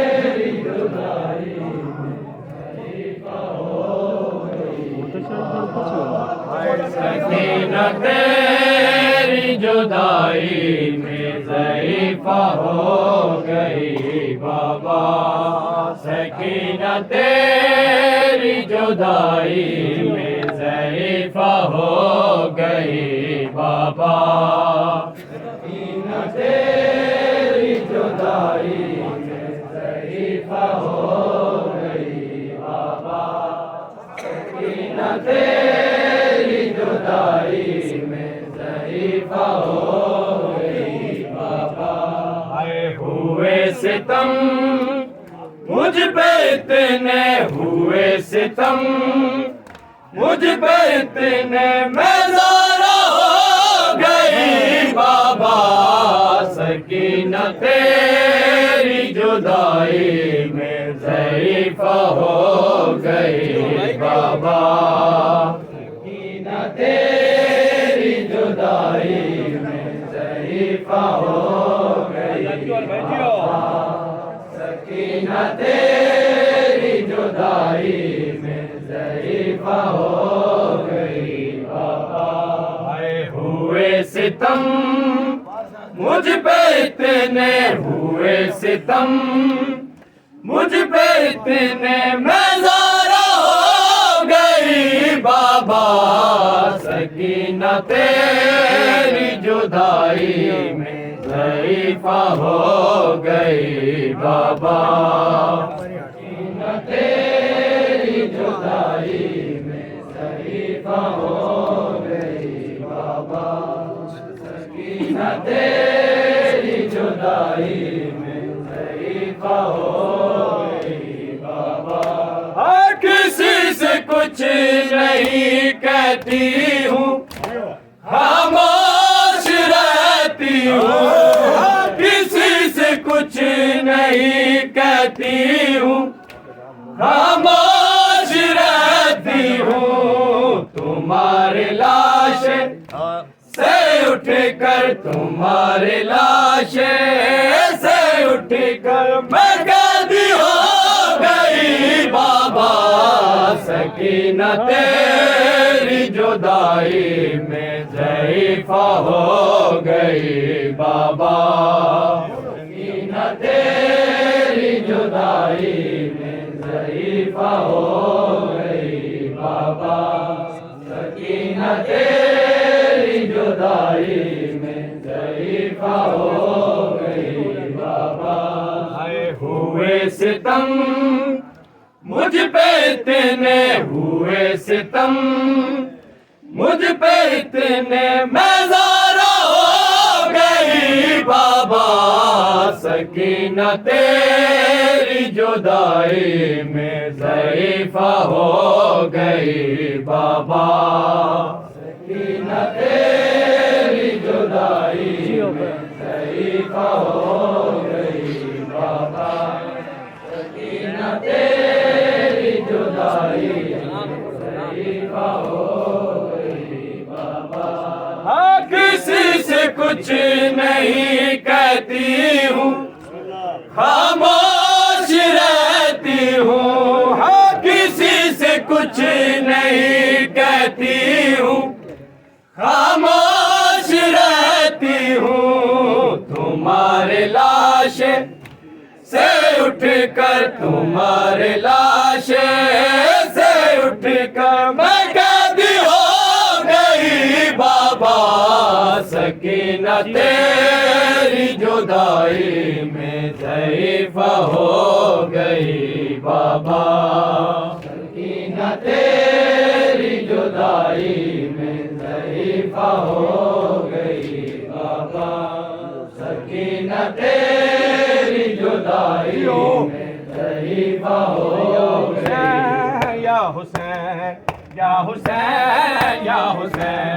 तेरी जुदाई सकीना तेरी जुदाई में ज़ईफ़ा हो गई बाबा। सकीना तेरी जुदाई में ज़ईफ़ा हो गई बाबा। सकीना तेरी जुदाई में ज़ईफ़ा हो गई बाबा। सकीना तेरी जुदाई में ज़ईफ़ा हो गई बाबा। आए हुए सितम मुझ पे इतने हुए सितम, मुझ पे इतने मैं ज़ारा हो गई बाबा। सकीना तेरी जुदाई में ज़ईफ़ा हो गई बाबा। सकीना तेरी जुदाई में ज़ईफ़ा हो गई बाबा। सकीना तेरी जुदाई में ज़ईफ़ा हो गई बाबा। आए हुए सितम मुझ पे इतने हुए सितम, मुझ पे इतने मैं ज़ारा हो गई बाबा। सकीना तेरी जुदाई में ज़ईफ़ा हो गई बाबा। सकीना तेरी जुदाई में ज़ईफ़ा हो गई बाबा। सकीना तेरी जुदाई में ज़ईफ़ा हो गई बाबा। हर किसी से कुछ नहीं कहती हूँ, खामोश रहती हूँ। किसी से कुछ नहीं कहती हूँ, खामोश रहती हूँ। तुम्हारे लाश से उठ कर, तुम्हारे लाश से उठ कर मैं कैदी हो गई बाबा। सकीना तेरी जुदाई में ज़ईफ़ा हो गई बाबा। सकीना तेरी जुदाई में ज़ईफ़ा हो गई बाबा। सकीना तेरी जुदाई में ज़ईफ़ा हो गई बाबा। आए हुए सितम मुझ पे इतने हुए सितम, मुझ पे इतने मैं ज़ारा हो गई बाबा। सकीना तेरी जुदाई में ज़ईफ़ा हो गई बाबा। सकीना तेरी जुदाई में ज़ईफ़ा हो गई बाबा। सकीना तेरी जुदाई में ज़ईफ़ा हो गई बाबा। हाँ किसी से कुछ नहीं कहती हूँ, खामोश रहती हूँ। हाँ किसी से कुछ नहीं कहती हूँ, खामोश रहती हूँ। तुम्हारे लाश से उठ कर, तुम्हारे लाश से उठ कर मैं कैदी हो गई बाबा। सकीना तेरी जुदाई में ज़ईफ़ा हो गई बाबा। सकीना तेरी जुदाई में ज़ईफ़ा हो गई बाबा। सकीना तेरी जुदाई में ज़ईफ़ा हो गई। या हुसैन या हुसैन या हुसैन।